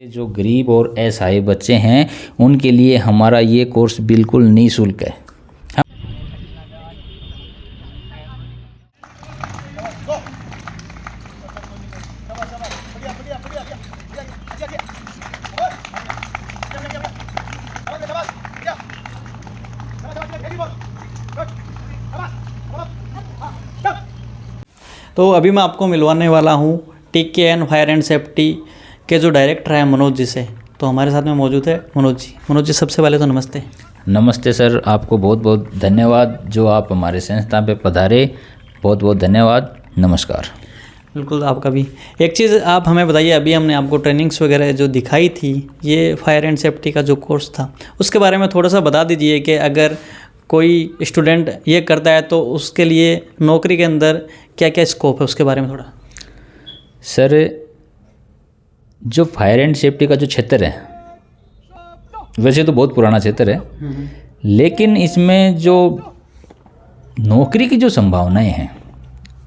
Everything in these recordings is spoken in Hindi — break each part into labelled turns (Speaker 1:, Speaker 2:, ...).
Speaker 1: जो गरीब और असहाय बच्चे हैं उनके लिए हमारा ये कोर्स बिल्कुल निःशुल्क है।
Speaker 2: तो अभी मैं आपको मिलवाने वाला हूँ TKN फायर एंड सेफ्टी के जो डायरेक्टर हैं मनोज जी से। तो हमारे साथ में मौजूद है मनोज जी सबसे पहले तो नमस्ते।
Speaker 1: नमस्ते सर, आपको बहुत बहुत धन्यवाद जो आप हमारे संस्था पे पधारे, बहुत बहुत धन्यवाद। नमस्कार।
Speaker 2: बिल्कुल आपका भी। एक चीज़ आप हमें बताइए, अभी हमने आपको ट्रेनिंग्स वगैरह जो दिखाई थी, ये फायर एंड सेफ्टी का जो कोर्स था उसके बारे में थोड़ा सा बता दीजिए कि अगर कोई स्टूडेंट ये करता है तो उसके लिए नौकरी के अंदर क्या क्या स्कोप है, उसके बारे में थोड़ा।
Speaker 1: सर, जो फायर एंड सेफ्टी का जो क्षेत्र है वैसे तो बहुत पुराना क्षेत्र है, लेकिन इसमें जो नौकरी की जो संभावनाएं हैं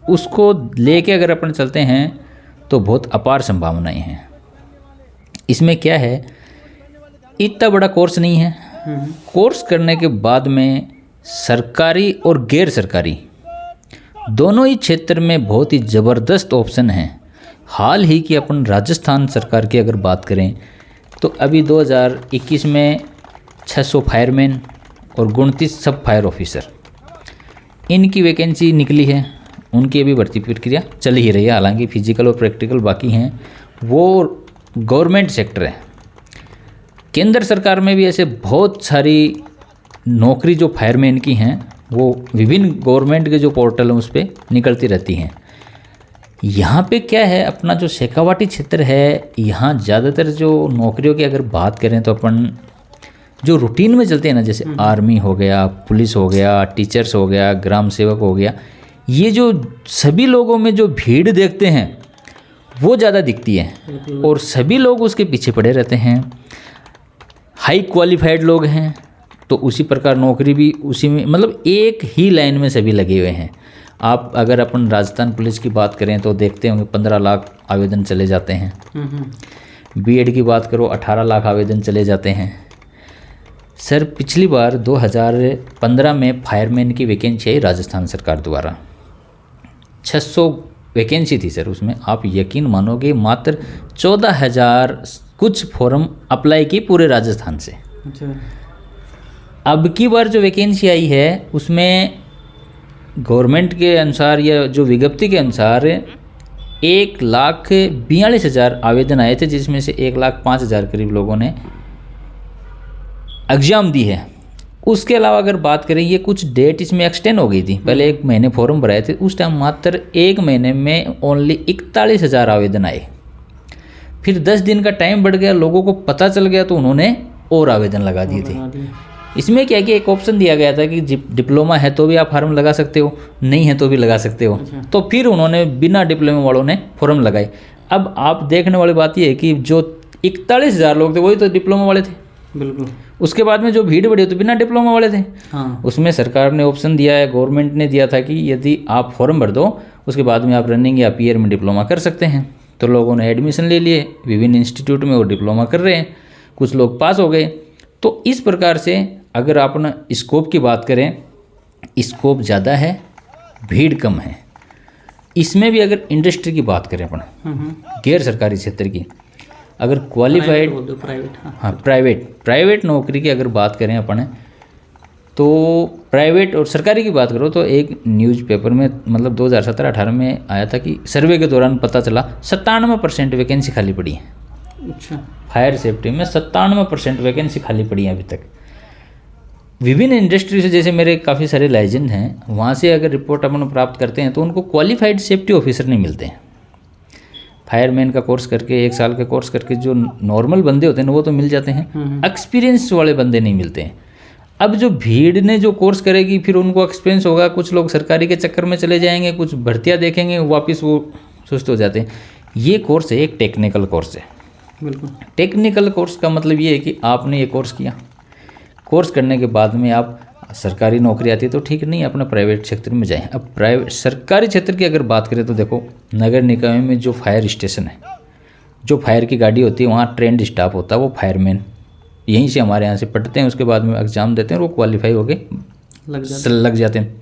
Speaker 1: उसको लेके अगर अपन चलते हैं तो बहुत अपार संभावनाएं हैं। इसमें क्या है, इतना बड़ा कोर्स नहीं है। कोर्स करने के बाद में सरकारी और गैर सरकारी दोनों ही क्षेत्र में बहुत ही ज़बरदस्त ऑप्शन हैं। हाल ही की अपन राजस्थान सरकार की अगर बात करें तो अभी 2021 में 600 फायरमैन और 29 सब फायर ऑफिसर इनकी वैकेंसी निकली है। उनकी अभी भर्ती प्रक्रिया चल ही रही है, हालांकि फिजिकल और प्रैक्टिकल बाकी हैं। वो गवर्नमेंट सेक्टर है। केंद्र सरकार में भी ऐसे बहुत सारी नौकरी जो फायरमैन की हैं वो विभिन्न गवर्नमेंट के जो पोर्टल हैं उस पर निकलती रहती हैं। यहाँ पे क्या है, अपना जो शेखावाटी क्षेत्र है, यहाँ ज़्यादातर जो नौकरियों की अगर बात करें तो अपन जो रूटीन में चलते हैं ना, जैसे आर्मी हो गया, पुलिस हो गया, टीचर्स हो गया, ग्राम सेवक हो गया, ये जो सभी लोगों में जो भीड़ देखते हैं वो ज़्यादा दिखती है और सभी लोग उसके पीछे पड़े रहते हैं। हाई क्वालिफाइड लोग हैं तो उसी प्रकार नौकरी भी उसी में, मतलब एक ही लाइन में सभी लगे हुए हैं। आप अगर अपन राजस्थान पुलिस की बात करें तो देखते होंगे 15 लाख आवेदन चले जाते हैं। बीएड की बात करो 18 लाख आवेदन चले जाते हैं। सर, पिछली बार 2015 में फायरमैन की वैकेंसी आई राजस्थान सरकार द्वारा, 600 वैकेंसी थी सर। उसमें आप यकीन मानोगे मात्र 14,000 कुछ फॉर्म अप्लाई की पूरे राजस्थान से। अब की बार जो वैकेंसी आई है उसमें गवर्नमेंट के अनुसार या जो विज्ञप्ति के अनुसार 1,42,000 आवेदन आए थे, जिसमें से 1,05,000 करीब लोगों ने एग्ज़ाम दी है। उसके अलावा अगर बात करें, ये कुछ डेट इसमें एक्सटेंड हो गई थी। पहले 1 महीने फॉर्म भराए थे, उस टाइम मात्र 1 महीने में ओनली 41,000 आवेदन आए। फिर 10 दिन का टाइम बढ़ गया, लोगों को पता चल गया तो उन्होंने और आवेदन लगा दिए थे। इसमें क्या कि एक ऑप्शन दिया गया था कि डिप्लोमा है तो भी आप फार्म लगा सकते हो, नहीं है तो भी लगा सकते हो। तो फिर उन्होंने बिना डिप्लोमा वालों ने फॉर्म लगाए। अब आप देखने वाली बात यह है कि जो 41,000 लोग थे वही तो डिप्लोमा वाले थे।
Speaker 2: बिल्कुल।
Speaker 1: उसके बाद में जो भीड़ बढ़ी तो बिना डिप्लोमा वाले थे। हाँ। उसमें सरकार ने ऑप्शन दिया है, गवर्नमेंट ने दिया था कि यदि आप फॉर्म भर दो उसके बाद में आप रनिंग या पीयर में डिप्लोमा कर सकते हैं। तो लोगों ने एडमिशन ले लिए, विभिन्न इंस्टीट्यूट में वो डिप्लोमा कर रहे हैं, कुछ लोग पास हो गए। तो इस प्रकार से अगर अपन स्कोप की बात करें, स्कोप ज़्यादा है, भीड़ कम है। इसमें भी अगर इंडस्ट्री की बात करें अपन, गैर सरकारी क्षेत्र की, अगर क्वालिफाइड प्राइवेट नौकरी की अगर बात करें अपन, तो प्राइवेट और सरकारी की बात करो तो एक न्यूज़पेपर में मतलब 2017-18 में आया था कि सर्वे के दौरान पता चला 97% वैकेंसी खाली पड़ी है। अच्छा। फायर सेफ्टी में 97% वैकेंसी खाली पड़ी है अभी तक। विभिन्न इंडस्ट्री से, जैसे मेरे काफ़ी सारे लाइजेंड हैं, वहाँ से अगर रिपोर्ट अपन प्राप्त करते हैं तो उनको क्वालिफाइड सेफ्टी ऑफिसर नहीं मिलते हैं। फायरमैन का कोर्स करके 1 साल का कोर्स करके जो नॉर्मल बंदे होते हैं ना वो तो मिल जाते हैं, एक्सपीरियंस वाले बंदे नहीं मिलते हैं। अब जो भीड़ ने जो कोर्स करेगी फिर उनको एक्सपीरियंस होगा, कुछ लोग सरकारी के चक्कर में चले जाएंगे, कुछ भर्तियाँ देखेंगे, वापस वो सुस्त हो जाते हैं। ये कोर्स है एक टेक्निकल कोर्स है। बिल्कुल। टेक्निकल कोर्स का मतलब ये है कि आपने ये कोर्स किया, कोर्स करने के बाद में आप सरकारी नौकरी आती है तो ठीक नहीं, अपना प्राइवेट क्षेत्र में जाएं। अब प्राइवेट सरकारी क्षेत्र की अगर बात करें तो देखो, नगर निकाय में जो फायर स्टेशन है जो फायर की गाड़ी होती है वहाँ ट्रेंड स्टाफ होता है, वो फायरमैन यहीं से हमारे यहाँ से पढ़ते हैं, उसके बाद में एग्ज़ाम देते हैं और वो क्वालिफाई होके लग जाते हैं।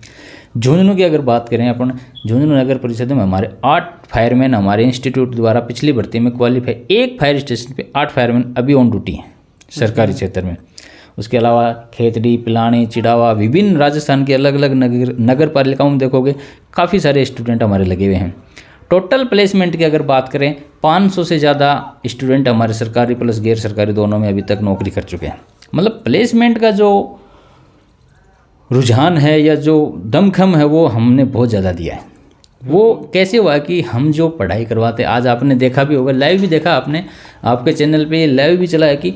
Speaker 1: झुंझुनू की अगर बात करें अपन, झुंझुनू नगर परिषद में हमारे 8 फायरमैन हमारे इंस्टीट्यूट द्वारा पिछली भर्ती में क्वालिफाई, एक फायर स्टेशन पे 8 फायरमैन अभी ऑन ड्यूटी हैं सरकारी क्षेत्र में। उसके अलावा खेतड़ी, पिलानी, चिड़ावा, विभिन्न राजस्थान के अलग अलग नगर पालिकाओं में देखोगे काफ़ी सारे स्टूडेंट हमारे लगे हुए हैं। टोटल प्लेसमेंट की अगर बात करें 500 से ज़्यादा स्टूडेंट हमारे सरकारी प्लस गैर सरकारी दोनों में अभी तक नौकरी कर चुके हैं। मतलब प्लेसमेंट का जो रुझान है या जो दमखम है वो हमने बहुत ज़्यादा दिया है। वो कैसे हुआ कि हम जो पढ़ाई करवाते, आज आपने देखा भी होगा, लाइव भी देखा आपने, आपके चैनल पे लाइव भी चला है कि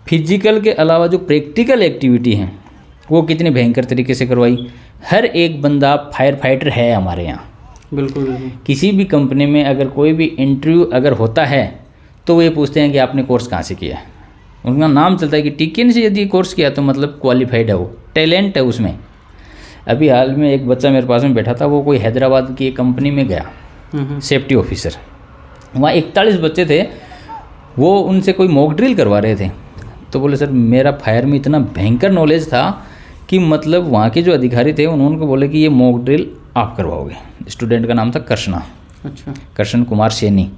Speaker 1: फिजिकल के अलावा जो प्रैक्टिकल एक्टिविटी हैं वो कितनी भयंकर तरीके से करवाई। हर एक बंदा फायर फाइटर है हमारे यहाँ।
Speaker 2: बिल्कुल बिल्कुल।
Speaker 1: किसी भी कंपनी में अगर कोई भी इंटरव्यू अगर होता है तो वो ये पूछते हैं कि आपने कोर्स कहाँ से किया है। उनका नाम चलता है कि टीकेन से यदि कोर्स किया तो मतलब क्वालिफाइड है, वो टैलेंट है उसमें। अभी हाल में एक बच्चा मेरे पास में बैठा था, वो कोई हैदराबाद की एक कंपनी में गया सेफ्टी ऑफिसर। वहाँ 41 बच्चे थे, वो उनसे कोई मॉक ड्रिल करवा रहे थे। तो बोले सर मेरा फायर में इतना भयंकर नॉलेज था कि मतलब वहाँ के जो अधिकारी थे उन्होंने को बोले कि ये मॉक ड्रिल आप करवाओगे। स्टूडेंट का नाम था कृष्णा,
Speaker 2: अच्छा,
Speaker 1: कृष्ण कुमार सैनी।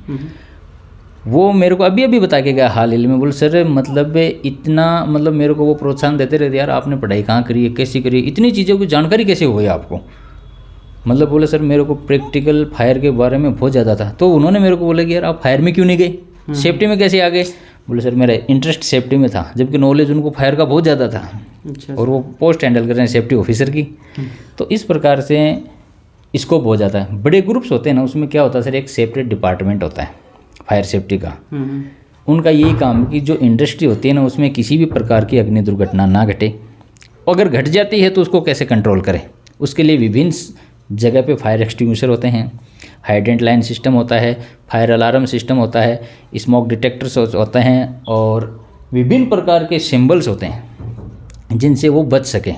Speaker 1: वो मेरे को अभी अभी बता के गया हाल ही में। बोले सर मतलब इतना, मतलब मेरे को वो प्रोत्साहन देते रहते, यार आपने पढ़ाई कहाँ करी है, कैसी करी है, इतनी चीज़ों की जानकारी कैसे हो गई आपको। मतलब बोले सर मेरे को प्रैक्टिकल फायर के बारे में बहुत ज़्यादा था। तो उन्होंने मेरे को बोला कि यार आप फायर में क्यों नहीं गए, सेफ्टी में कैसे आ गए। बोले सर मेरा इंटरेस्ट सेफ्टी में था, जबकि नॉलेज उनको फायर का बहुत ज़्यादा था।
Speaker 2: अच्छा,
Speaker 1: और वो पोस्ट हैंडल कर रहे हैं सेफ्टी ऑफिसर की। तो इस प्रकार से स्कोप हो जाता है। बड़े ग्रुप्स होते हैं ना, उसमें क्या होता है सर, एक सेपरेट डिपार्टमेंट होता है फायर सेफ्टी का। उनका यही काम कि जो इंडस्ट्री होती है ना उसमें किसी भी प्रकार की अग्नि दुर्घटना ना घटे, अगर घट जाती है तो उसको कैसे कंट्रोल करें। उसके लिए विभिन्न जगह पे फायर एक्सटिंग्विशर होते हैं, हाइड्रेंट लाइन सिस्टम होता है, फायर अलार्म सिस्टम होता है, स्मोक डिटेक्टर्स होते हैं और विभिन्न प्रकार के सिंबल्स होते हैं जिनसे वो बच सकें।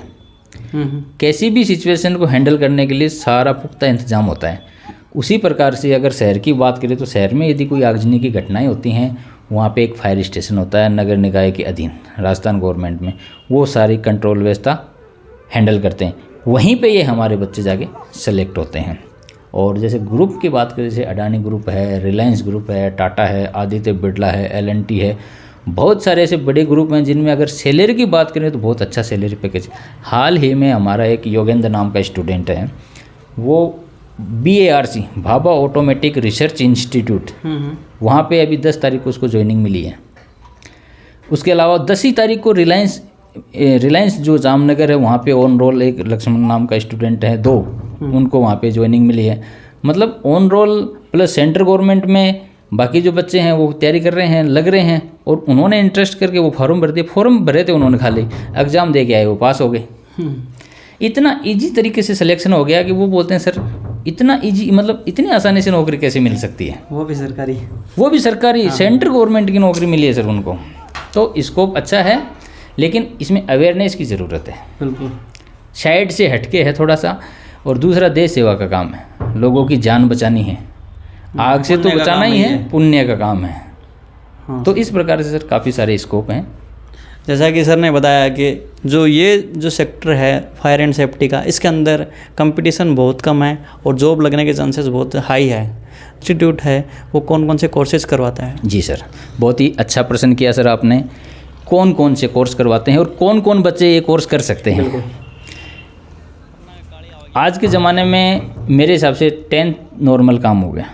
Speaker 1: कैसी भी सिचुएशन को हैंडल करने के लिए सारा पुख्ता इंतजाम होता है। उसी प्रकार से अगर शहर की बात करें तो शहर में यदि कोई आगजनी की घटनाएं होती हैं, वहाँ पे एक फायर स्टेशन होता है नगर निकाय के अधीन, राजस्थान गवर्नमेंट में, वो सारी कंट्रोल व्यवस्था हैंडल करते हैं। वहीं पे ये हमारे बच्चे जाके सेलेक्ट होते हैं। और जैसे ग्रुप की बात करें, जैसे अडानी ग्रुप है, रिलायंस ग्रुप है, टाटा है, आदित्य बिरला है, LNT है, बहुत सारे ऐसे बड़े ग्रुप हैं जिनमें अगर सैलरी की बात करें तो बहुत अच्छा सैलरी पैकेज। हाल ही में हमारा एक योगेंद्र नाम का स्टूडेंट है, वो BARC Bhabha automatic research institute, वहाँ पे अभी 10 तारीख को उसको ज्वाइनिंग मिली है। उसके अलावा 10 तारीख को रिलायंस जो जामनगर है वहाँ पे ऑन रोल एक लक्ष्मण नाम का स्टूडेंट है, 2 उनको वहाँ पे ज्वाइनिंग मिली है। मतलब on roll plus central government में बाकी जो बच्चे हैं वो तैयारी कर रहे हैं, लग रहे हैं। और उन्होंने इंटरेस्ट करके वो फॉर्म भर दिए, फॉर्म भरे थे उन्होंने, खाली एग्ज़ाम दे के आए, वो पास हो गए। इतना इजी तरीके से सिलेक्शन हो गया कि वो बोलते हैं सर इतना इजी, मतलब इतनी आसानी से नौकरी कैसे मिल सकती है, वो भी सरकारी सेंट्रल गवर्नमेंट की नौकरी मिली है सर उनको। तो स्कोप अच्छा है, लेकिन इसमें अवेयरनेस की ज़रूरत है। बिल्कुल साइड से हटके है थोड़ा सा। और दूसरा देश सेवा का काम है, लोगों की जान बचानी है, आग से तो बचाना ही है, पुण्य का काम है। तो इस प्रकार से सर काफ़ी सारे स्कोप हैं।
Speaker 2: जैसा कि सर ने बताया कि जो सेक्टर है फायर एंड सेफ्टी का, इसके अंदर कंपटीशन बहुत कम है और जॉब लगने के चांसेस बहुत हाई है। इंस्टीट्यूट है वो कौन कौन से कोर्सेज करवाता है?
Speaker 1: जी सर, बहुत ही अच्छा प्रश्न किया सर आपने। कौन कौन से कोर्स करवाते हैं और कौन कौन बच्चे ये कोर्स कर सकते हैं? आज के ज़माने में मेरे हिसाब से 10th नॉर्मल काम हो गया,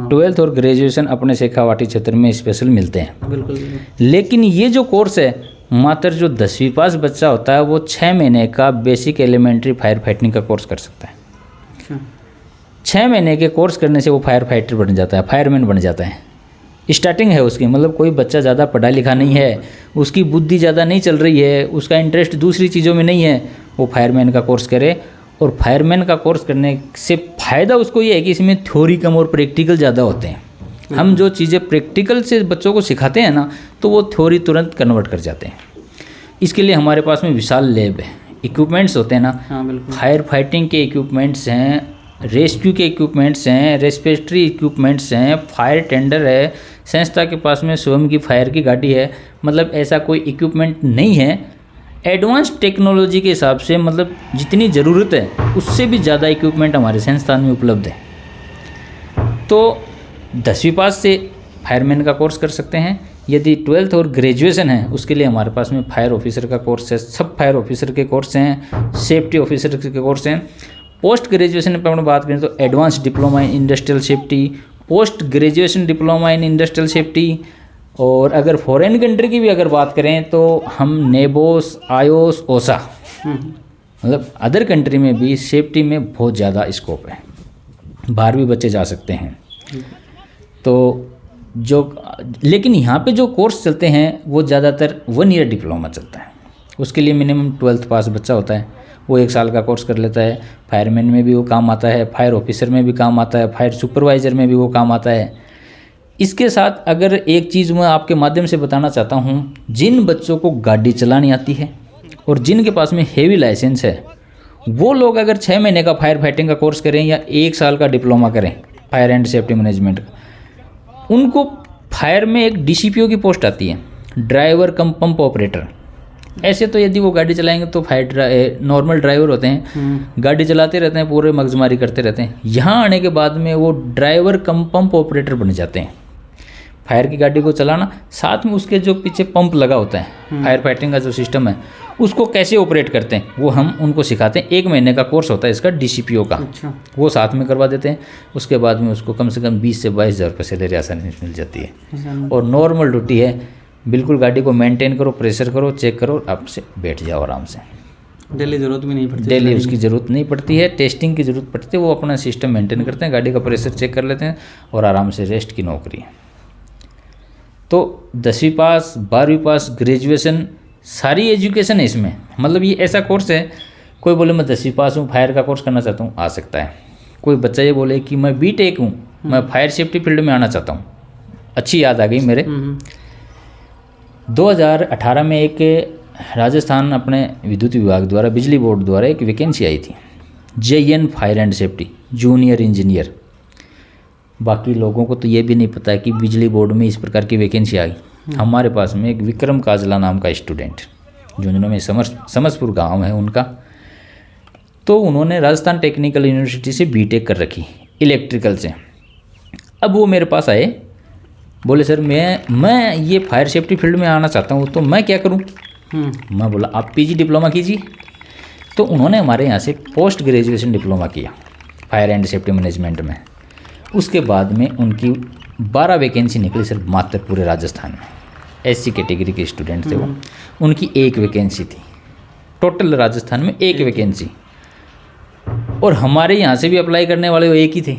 Speaker 1: 12th और ग्रेजुएशन अपने शेखावाटी क्षेत्र में स्पेशल मिलते हैं। बिल्कुल। लेकिन ये जो कोर्स है, मात्र जो 10वीं पास बच्चा होता है वो 6 महीने का बेसिक एलिमेंट्री फायर फाइटिंग का कोर्स कर सकता है। 6 महीने के कोर्स करने से वो फायर फाइटर बन जाता है, फायरमैन बन जाता है। स्टार्टिंग है उसकी, मतलब कोई बच्चा ज़्यादा पढ़ा लिखा नहीं है, उसकी बुद्धि ज़्यादा नहीं चल रही है, उसका इंटरेस्ट दूसरी चीज़ों में नहीं है, वो फायरमैन का कोर्स करे। और फायरमैन का कोर्स करने से फ़ायदा उसको ये है कि इसमें थ्योरी कम और प्रैक्टिकल ज़्यादा होते हैं। हम जो चीज़ें प्रैक्टिकल से बच्चों को सिखाते हैं ना, तो वो थ्योरी तुरंत कन्वर्ट कर जाते हैं। इसके लिए हमारे पास में विशाल लैब है, इक्विपमेंट्स होते हैं ना। हाँ बिल्कुल। फायर फाइटिंग के इक्विपमेंट्स हैं रेस्क्यू के इक्विपमेंट्स हैं, रेस्पिरेटरी इक्विपमेंट्स हैं, फायर टेंडर है, संस्था के पास में स्वयं की फायर की गाड़ी है, मतलब ऐसा कोई इक्विपमेंट नहीं है। एडवांस टेक्नोलॉजी के हिसाब से मतलब जितनी ज़रूरत है उससे भी ज़्यादा इक्विपमेंट हमारे संस्थान में उपलब्ध है। तो 10वीं पास से फायरमैन का कोर्स कर सकते हैं। यदि 12th और ग्रेजुएशन है उसके लिए हमारे पास में फायर ऑफिसर का कोर्स है, सब फायर ऑफिसर के कोर्स हैं, सेफ्टी ऑफिसर के कोर्स हैं। पोस्ट ग्रेजुएशन पर हम बात करें तो advance diploma in industrial safety, post graduation diploma in industrial safety, और अगर फॉरेन कंट्री की भी अगर बात करें तो हम नेबोस, आयोस, ओसा, मतलब अदर कंट्री में भी सेफ्टी में बहुत ज़्यादा स्कोप है, बाहर भी बच्चे जा सकते हैं। तो जो लेकिन यहाँ पे जो कोर्स चलते हैं वो ज़्यादातर 1 ईयर डिप्लोमा चलता है। उसके लिए मिनिमम 12th पास बच्चा होता है, वो 1 साल का कोर्स कर लेता है। फायरमैन में भी वो काम आता है, फायर ऑफिसर में भी काम आता है, फायर सुपरवाइज़र में भी वो काम आता है। इसके साथ अगर एक चीज़ मैं आपके माध्यम से बताना चाहता हूँ, जिन बच्चों को गाड़ी चलानी आती है और जिनके पास में हेवी लाइसेंस है, वो लोग अगर 6 महीने का फायर फाइटिंग का कोर्स करें या 1 साल का डिप्लोमा करें फायर एंड सेफ्टी मैनेजमेंट का, उनको फायर में एक DCPO की पोस्ट आती है, ड्राइवर कम पंप ऑपरेटर। ऐसे तो यदि वो गाड़ी चलाएंगे तो फायर नॉर्मल ड्राइवर होते हैं, गाड़ी चलाते रहते हैं, पूरे मगजमारी करते रहते हैं। यहाँ आने के बाद में वो ड्राइवर कम पंप ऑपरेटर बन जाते हैं। फायर की गाड़ी को चलाना, साथ में उसके जो पीछे पंप लगा होता है, फायर फाइटिंग का जो सिस्टम है उसको कैसे ऑपरेट करते हैं वो हम उनको सिखाते हैं। 1 महीने का कोर्स होता है इसका DCPO का।
Speaker 2: अच्छा।
Speaker 1: वो साथ में करवा देते हैं। उसके बाद में उसको कम से कम 20 से 22 हज़ार रुपये सैलरी आसानी से मिल जाती है। और नॉर्मल ड्यूटी है, बिल्कुल गाड़ी को मेंटेन करो, प्रेशर करो, चेक करो, आपसे बैठ जाओ आराम से।
Speaker 2: डेली ज़रूरत भी नहीं पड़ती,
Speaker 1: डेली उसकी ज़रूरत नहीं पड़ती है, टेस्टिंग की ज़रूरत पड़ती है। वो अपना सिस्टम मेंटेन करते हैं, गाड़ी का प्रेशर चेक कर लेते हैं और आराम से रेस्ट की नौकरी है। तो 10वीं पास, 12वीं पास, ग्रेजुएशन, सारी एजुकेशन है इसमें। मतलब ये ऐसा कोर्स है, कोई बोले मैं 10वीं पास हूँ, फायर का कोर्स करना चाहता हूँ, आ सकता है। कोई बच्चा ये बोले कि मैं B.Tech हूँ, मैं फायर सेफ्टी फील्ड में आना चाहता हूँ। अच्छी याद आ गई मेरे, 2018 में एक राजस्थान अपने विद्युत विभाग द्वारा, बिजली बोर्ड द्वारा एक वैकेंसी आई थी, JN fire and safety junior engineer. बाकी लोगों को तो ये भी नहीं पता है कि बिजली बोर्ड में इस प्रकार की वैकेंसी आई। हमारे पास में एक विक्रम काजला नाम का स्टूडेंट, झुंझुनू में समसपुर गांव है उनका, तो उन्होंने राजस्थान टेक्निकल यूनिवर्सिटी से B.Tech कर रखी इलेक्ट्रिकल से। अब वो मेरे पास आए, बोले सर मैं ये फायर सेफ्टी फील्ड में आना चाहता हूँ, तो मैं क्या करूँ? मैं बोला आप PG डिप्लोमा कीजिए। तो उन्होंने हमारे यहाँ से पोस्ट ग्रेजुएशन डिप्लोमा किया फायर एंड सेफ्टी मैनेजमेंट में। उसके बाद में उनकी 12 वैकेंसी निकली सर, मात्र पूरे राजस्थान में। SC कैटेगरी के स्टूडेंट थे वो, उनकी 1 वैकेंसी थी टोटल राजस्थान में, 1 वैकेंसी। और हमारे यहाँ से भी अप्लाई करने वाले वो एक ही थे।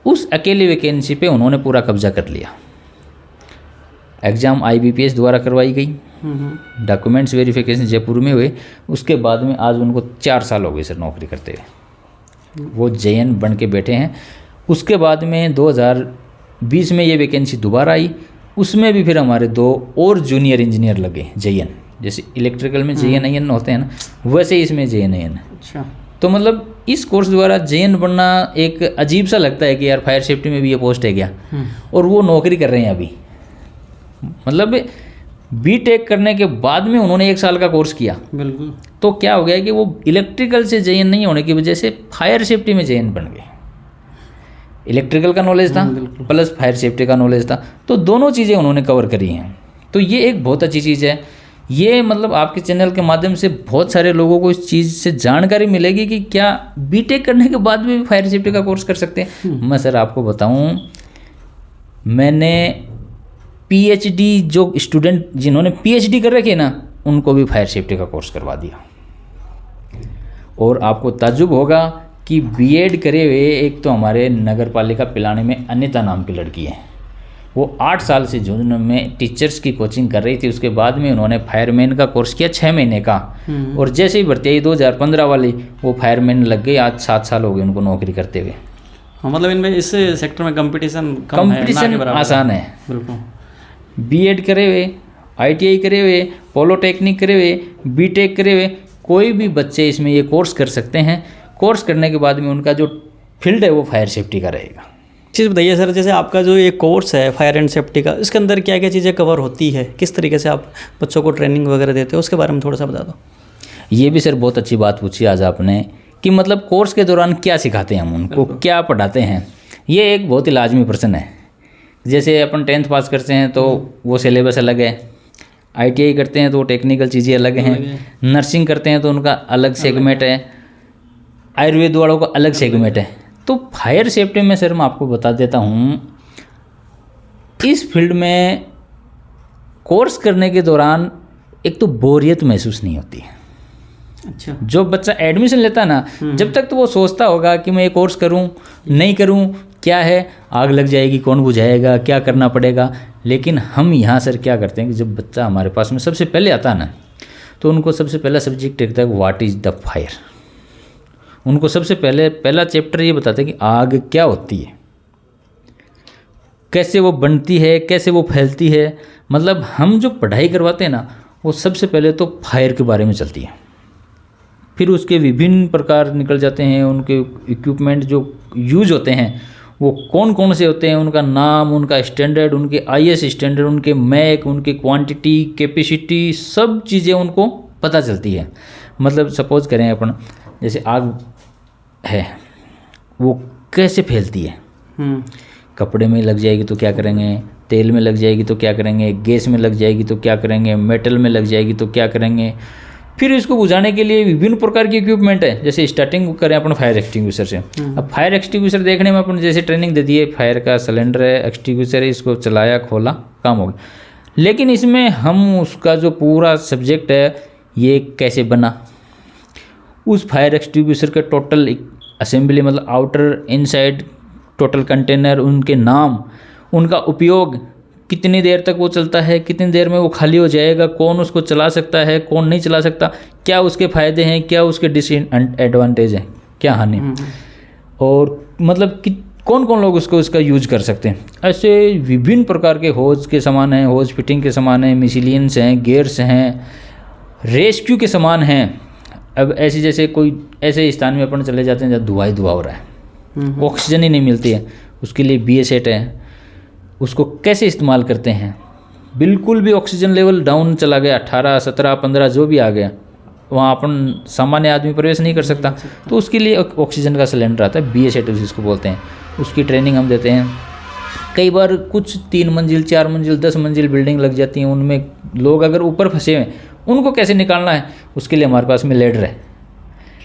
Speaker 1: उस अकेली वैकेंसी पे उन्होंने पूरा कब्जा कर लिया। एग्ज़ाम IBPS द्वारा करवाई गई, डॉक्यूमेंट्स वेरिफिकेशन जयपुर में हुए। उसके बाद में आज उनको 4 साल हो गए सर नौकरी करते हुए, वो JN बन के बैठे हैं। उसके बाद में 2020 में ये वैकेंसी दोबारा आई, उसमें भी फिर हमारे 2 और जूनियर इंजीनियर लगे JN, जैसे इलेक्ट्रिकल में JN IN होते हैं ना, वैसे इसमें JN IN।
Speaker 2: अच्छा। तो
Speaker 1: मतलब इस कोर्स द्वारा JN बनना एक अजीब सा लगता है कि यार फायर सेफ्टी में भी ये पोस्ट है क्या, और वो नौकरी कर रहे हैं अभी। मतलब B.Tech करने के बाद में उन्होंने 1 साल का कोर्स किया।
Speaker 2: बिल्कुल।
Speaker 1: तो क्या हो गया कि वो इलेक्ट्रिकल से JN नहीं होने की वजह से फायर सेफ्टी में JN बन गए। इलेक्ट्रिकल का नॉलेज था प्लस फायर सेफ्टी का नॉलेज था, तो दोनों चीज़ें उन्होंने कवर करी हैं। तो ये एक बहुत अच्छी चीज़ है। ये मतलब आपके चैनल के माध्यम से बहुत सारे लोगों को इस चीज़ से जानकारी मिलेगी कि क्या B.Tech करने के बाद भी फायर सेफ्टी का कोर्स कर सकते हैं। मैं सर आपको बताऊं, मैंने PhD जो स्टूडेंट जिन्होंने PhD कर रखी है ना, उनको भी फायर सेफ्टी का कोर्स करवा दिया। और आपको ताज्जुब होगा कि B.Ed करे हुए एक तो हमारे नगर पालिका पिलानी में अनिता नाम की लड़की है, वो 8 साल से झुंझुनू में टीचर्स की कोचिंग कर रही थी। उसके बाद में उन्होंने फायरमैन का कोर्स किया 6 महीने का, और जैसे ही भर्ती आई 2015 वाली, वो फायरमैन लग गई। आज 7 साल हो गए उनको नौकरी करते हुए।
Speaker 2: हाँ, मतलब इनमें इस सेक्टर में कंपटीशन
Speaker 1: आसान है।
Speaker 2: बिल्कुल।
Speaker 1: B.Ed करे हुए, ITI करे हुए, पॉलिटेक्निक करे हुए, B.Tech करे हुए, कोई भी बच्चे इसमें ये कोर्स कर सकते हैं। कोर्स करने के बाद में उनका जो फील्ड है वो फायर सेफ्टी का रहेगा।
Speaker 2: चीज़ बताइए सर, जैसे आपका जो ये कोर्स है फायर एंड सेफ्टी का, इसके अंदर क्या क्या चीज़ें कवर होती है, किस तरीके से आप बच्चों को ट्रेनिंग वगैरह देते हो, उसके बारे में थोड़ा सा बता दो।
Speaker 1: ये भी सर बहुत अच्छी बात पूछी आज आपने कि मतलब कोर्स के दौरान क्या सिखाते हैं हम उनको, क्या पढ़ाते हैं। ये एक बहुत ही लाजमी प्रश्न है। जैसे अपन 10th पास करते हैं तो वो सिलेबस अलग है, ITI करते हैं तो टेक्निकल चीज़ें अलग हैं, नर्सिंग करते हैं तो उनका अलग सेगमेंट है, आयुर्वेद वालों का अलग सेगमेंट है। तो फायर सेफ्टी में सर मैं आपको बता देता हूँ, इस फील्ड में कोर्स करने के दौरान एक तो बोरियत महसूस नहीं होती है।
Speaker 2: अच्छा।
Speaker 1: जो बच्चा एडमिशन लेता है ना, जब तक तो वो सोचता होगा कि मैं ये कोर्स करूं नहीं करूं, क्या है, आग लग जाएगी, कौन बुझाएगा, क्या करना पड़ेगा। लेकिन हम यहाँ सर क्या करते हैं कि जब बच्चा हमारे पास में सबसे पहले आता है ना, तो उनको सबसे पहला सब्जेक्ट रहता है व्हाट इज़ द फायर। उनको सबसे पहला चैप्टर ये बताते हैं कि आग क्या होती है, कैसे वो बनती है, कैसे वो फैलती है। मतलब हम जो पढ़ाई करवाते हैं ना, वो सबसे पहले तो फायर के बारे में चलती है। फिर उसके विभिन्न प्रकार निकल जाते हैं, उनके इक्विपमेंट जो यूज होते हैं वो कौन कौन से होते हैं, उनका नाम, उनका स्टैंडर्ड, उनके IS स्टैंडर्ड, उनके मैक, उनके क्वांटिटी, कैपेसिटी, सब चीज़ें उनको पता चलती है। मतलब सपोज करें अपन, जैसे आग है वो कैसे फैलती है, कपड़े में लग जाएगी तो क्या करेंगे, तेल में लग जाएगी तो क्या करेंगे, गैस में लग जाएगी तो क्या करेंगे, मेटल में लग जाएगी तो क्या करेंगे। फिर इसको बुझाने के लिए विभिन्न प्रकार की इक्विपमेंट है। जैसे स्टार्टिंग करें अपन फायर एक्सटिंग्विशर से। अब फायर एक्सटिंग्विशर देखने में अपन जैसे ट्रेनिंग दे दी है, फायर का सिलेंडर है, एक्सटिंग्विशर है, इसको चलाया, खोला, काम हो गया। लेकिन इसमें हम उसका जो पूरा सब्जेक्ट है, ये कैसे बना, उस फायर एक्सटिंग्विशर के टोटल असेंबली, मतलब आउटर इनसाइड टोटल कंटेनर, उनके नाम, उनका उपयोग, कितनी देर तक वो चलता है, कितनी देर में वो खाली हो जाएगा, कौन उसको चला सकता है, कौन नहीं चला सकता, क्या उसके फ़ायदे हैं, क्या उसके डिसएडवांटेज हैं, क्या हानि, और मतलब कि कौन कौन लोग उसका यूज कर सकते हैं। ऐसे विभिन्न प्रकार के होज के सामान हैं, होज फिटिंग के सामान हैं, मिसिलियंस हैं, गेयर्स हैं, रेस्क्यू के सामान हैं। अब ऐसे जैसे कोई ऐसे स्थान में अपन चले जाते हैं जहाँ धुआं ही धुआं हो रहा है, ऑक्सीजन ही नहीं मिलती है, उसके लिए BA-7 है। उसको कैसे इस्तेमाल करते हैं, बिल्कुल भी ऑक्सीजन लेवल डाउन चला गया, 18, 17, 15 जो भी आ गया, वहाँ अपन सामान्य आदमी प्रवेश नहीं कर सकता। तो उसके लिए ऑक्सीजन का सिलेंडर आता है, BA-7 जिसको बोलते हैं, उसकी ट्रेनिंग हम देते हैं। कई बार कुछ 3 मंजिल, 4 मंजिल, 10 मंजिल बिल्डिंग लग जाती हैं, उनमें लोग अगर ऊपर फंसे हुए, उनको कैसे निकालना है, उसके लिए हमारे पास में लेडर है।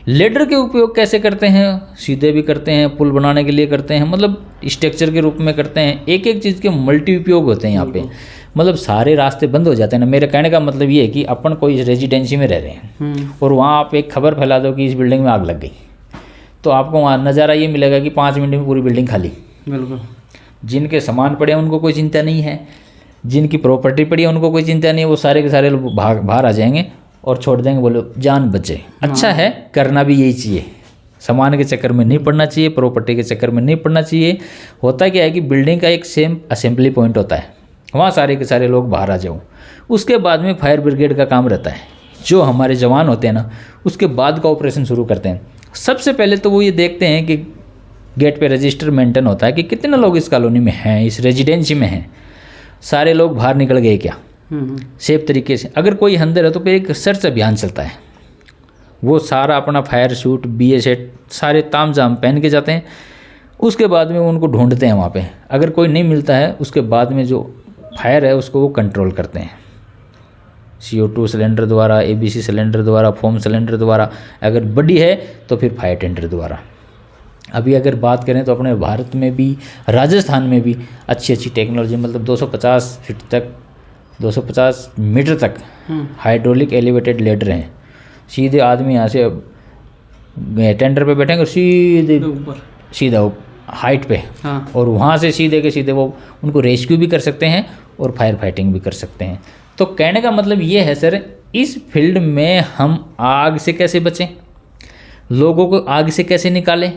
Speaker 1: लेडर के उपयोग कैसे करते हैं, सीधे भी करते हैं, पुल बनाने के लिए करते हैं, मतलब स्ट्रक्चर के रूप में करते हैं। एक एक चीज़ के मल्टी उपयोग होते हैं यहाँ पे, मतलब सारे रास्ते बंद हो जाते हैं ना। मेरे कहने का मतलब ये है कि अपन कोई रेजिडेंसी में रह रहे हैं और वहाँ आप एक खबर फैला दो कि इस बिल्डिंग में आग लग गई, तो आपको वहाँ नज़ारा ये मिलेगा कि 5 मिनट में पूरी बिल्डिंग खाली।
Speaker 2: बिल्कुल।
Speaker 1: जिनके सामान पड़े हैं उनको कोई चिंता नहीं है, जिनकी प्रॉपर्टी पड़ी है उनको कोई चिंता नहीं है, वो सारे के सारे लोग बाहर आ जाएंगे और छोड़ देंगे, बोलो जान बचे। अच्छा है, करना भी यही चाहिए, सामान के चक्कर में नहीं पड़ना चाहिए, प्रॉपर्टी के चक्कर में नहीं पड़ना चाहिए। होता क्या है कि बिल्डिंग का एक सेम असेंबली पॉइंट होता है, वहाँ सारे के सारे लोग बाहर आ जाओ। उसके बाद में फायर ब्रिगेड का काम रहता है, जो हमारे जवान होते हैं ना, उसके बाद का ऑपरेशन शुरू करते हैं। सबसे पहले तो वो ये देखते हैं कि गेट पे रजिस्टर मेंटेन होता है कि कितने लोग इस कॉलोनी में हैं, इस रेजिडेंसी में हैं, सारे लोग बाहर निकल गए क्या, सेफ तरीके से। अगर कोई अंदर है तो फिर एक सर्च अभियान चलता है, वो सारा अपना फायर सूट, BA-7 सारे ताम झाम पहन के जाते हैं। उसके बाद में उनको ढूंढते हैं वहाँ पे, अगर कोई नहीं मिलता है उसके बाद में जो फायर है उसको वो कंट्रोल करते हैं, CO2 सिलेंडर द्वारा, ABC सिलेंडर द्वारा, फोम सिलेंडर द्वारा, अगर बड़ी है तो फिर फायर टेंडर द्वारा। अभी अगर बात करें तो अपने भारत में भी, राजस्थान में भी अच्छी अच्छी टेक्नोलॉजी, मतलब 250 फीट तक, 250 मीटर तक हाइड्रोलिक एलिवेटेड लेडर हैं। सीधे आदमी यहाँ से टेंडर पे बैठेंगे, सीधा हाइट पे, और वहाँ से सीधे के सीधे वो उनको रेस्क्यू भी कर सकते हैं और फायर फाइटिंग भी कर सकते हैं। तो कहने का मतलब ये है सर, इस फील्ड में हम आग से कैसे बचें, लोगों को आग से कैसे निकालें,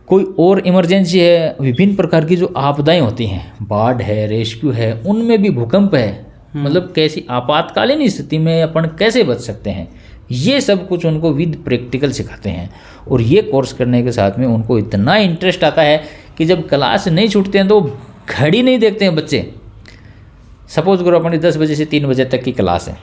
Speaker 1: कोई और इमरजेंसी है, विभिन्न प्रकार की जो आपदाएं होती हैं, बाढ़ है, रेस्क्यू है, उनमें भी भूकंप है, मतलब कैसी आपातकालीन स्थिति में अपन कैसे बच सकते हैं, ये सब कुछ उनको विद प्रैक्टिकल सिखाते हैं। और ये कोर्स करने के साथ में उनको इतना इंटरेस्ट आता है कि जब क्लास नहीं छूटते हैं तो घड़ी नहीं देखते हैं बच्चे। सपोज करो अपनी 10 बजे से 3 बजे तक की क्लास है,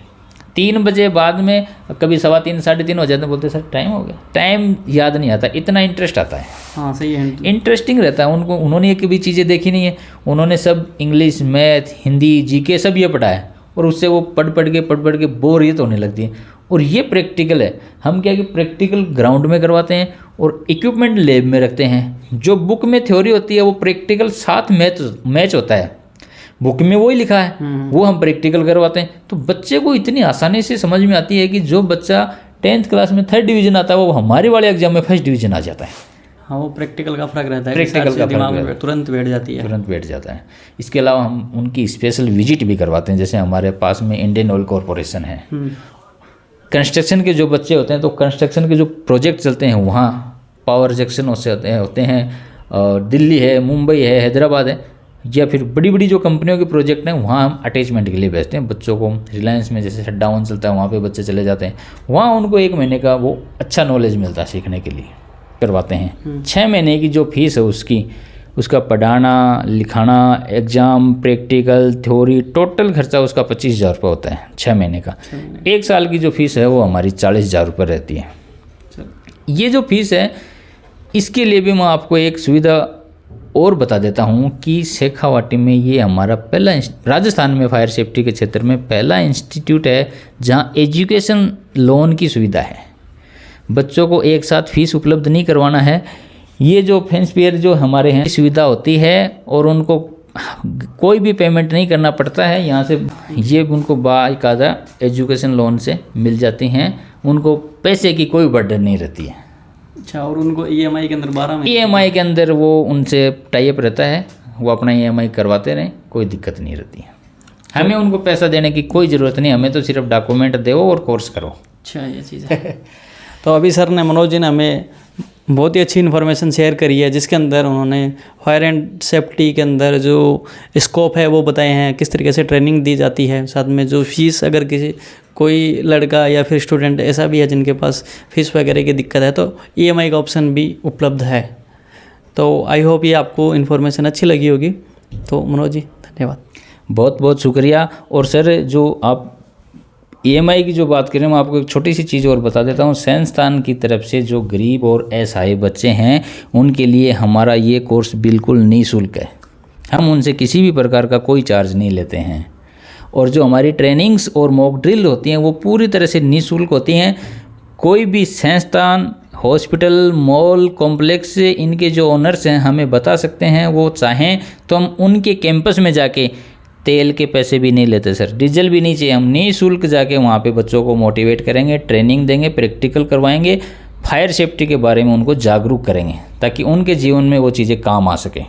Speaker 1: 3 बजे बाद में कभी 3:15 3:30 हो जाते हैं, बोलते सर टाइम हो गया, टाइम याद नहीं आता, इतना इंटरेस्ट आता है।
Speaker 2: हाँ सही है,
Speaker 1: इंटरेस्टिंग रहता है उनको। उन्होंने ये कभी चीज़ें देखी नहीं है, उन्होंने सब इंग्लिश, मैथ, हिंदी, जीके सब ये पढ़ा है और उससे वो पढ़ के बोरियत होने लगती है। और ये प्रैक्टिकल है। हम क्या कि प्रैक्टिकल ग्राउंड में करवाते हैं और इक्विपमेंट लैब में रखते हैं। जो बुक में थ्योरी होती है वो प्रैक्टिकल साथ मैच होता है। बुक में वही लिखा है वो हम प्रैक्टिकल करवाते हैं, तो बच्चे को इतनी आसानी से समझ में आती है कि जो बच्चा 10th क्लास में 3rd डिवीज़न आता है वो हमारे वाले एग्जाम में 1st डिवीज़न आ जाता है।
Speaker 2: हाँ, वो प्रैक्टिकल का फ़र्क रहता है,
Speaker 1: प्रैक्टिकल का
Speaker 2: दिमाग में तुरंत बैठ जाती है,
Speaker 1: तुरंत बैठ जाता है। इसके अलावा हम उनकी स्पेशल विजिट भी करवाते हैं। जैसे हमारे पास में इंडियन ऑयल कॉरपोरेशन है, कंस्ट्रक्शन के जो बच्चे होते हैं तो कंस्ट्रक्शन के जो प्रोजेक्ट चलते हैं वहाँ पावर सेक्शन होते हैं, दिल्ली है, मुंबई है, हैदराबाद है, या फिर बड़ी बड़ी जो कंपनियों के प्रोजेक्ट हैं वहाँ हम अटैचमेंट के लिए भेजते हैं बच्चों को। रिलायंस में जैसे शटडाउन चलता है वहाँ पे बच्चे चले जाते हैं, वहाँ उनको 1 महीने का वो अच्छा नॉलेज मिलता है सीखने के लिए, करवाते हैं। 6 महीने की जो फीस है उसका पढ़ाना, लिखाना, एग्ज़ाम, प्रैक्टिकल, थ्योरी, टोटल खर्चा उसका 25,000 रुपये होता है 6 महीने का। 1 साल की जो फीस है वो हमारी 40,000 रुपये रहती है। ये जो फीस है इसके लिए भी मैं आपको एक सुविधा और बता देता हूँ कि शेखावाटी में ये हमारा पहला राजस्थान में फायर सेफ्टी के क्षेत्र में पहला इंस्टीट्यूट है जहाँ एजुकेशन लोन की सुविधा है। बच्चों को एक साथ फीस उपलब्ध नहीं करवाना है। ये जो फेंस पेयर जो हमारे हैं सुविधा होती है और उनको कोई भी पेमेंट नहीं करना पड़ता है। यहाँ से ये उनको बाकायदा एजुकेशन लोन से मिल जाती हैं, उनको पैसे की कोई बर्डन नहीं रहती है।
Speaker 2: अच्छा, और उनको EMI के अंदर 12 में
Speaker 1: EMI के अंदर वो उनसे टाइप रहता है, वो अपना EMI करवाते रहें, कोई दिक्कत नहीं रहती है। हमें उनको पैसा देने की कोई ज़रूरत नहीं, हमें तो सिर्फ डॉक्यूमेंट दो और कोर्स करो।
Speaker 2: अच्छा, ये चीज़ है। तो अभी सर ने, मनोज जी ने हमें बहुत ही अच्छी इन्फॉर्मेशन शेयर करी है, जिसके अंदर उन्होंने फायर एंड सेफ्टी के अंदर जो स्कोप है वो बताए हैं, किस तरीके से ट्रेनिंग दी जाती है, साथ में जो फीस, अगर कोई लड़का या फिर स्टूडेंट ऐसा भी है जिनके पास फीस वगैरह की दिक्कत है तो EMI का ऑप्शन भी उपलब्ध है। तो आई होप ये आपको इन्फॉर्मेशन अच्छी लगी होगी। तो मनोज जी धन्यवाद, बहुत
Speaker 1: बहुत शुक्रिया। और सर जो आप EMI की जो बात करें, मैं आपको एक छोटी सी चीज़ और बता देता हूँ। संस्थान की तरफ से जो गरीब और असहाय बच्चे हैं उनके लिए हमारा ये कोर्स बिल्कुल निःशुल्क है। हम उनसे किसी भी प्रकार का कोई चार्ज नहीं लेते हैं। और जो हमारी ट्रेनिंग्स और मॉक ड्रिल होती हैं वो पूरी तरह से निःशुल्क होती हैं। कोई भी संस्थान, हॉस्पिटल, मॉल, कॉम्प्लेक्स, इनके जो ओनर्स हैं हमें बता सकते हैं, वो चाहें तो हम उनके कैंपस में जाके, तेल के पैसे भी नहीं लेते सर, डीजल भी नहीं चाहिए, हम निःशुल्क जाके वहाँ पे बच्चों को मोटिवेट करेंगे, ट्रेनिंग देंगे, प्रैक्टिकल करवाएंगे, फायर सेफ्टी के बारे में उनको जागरूक करेंगे ताकि उनके जीवन में वो चीज़ें काम आ सकें।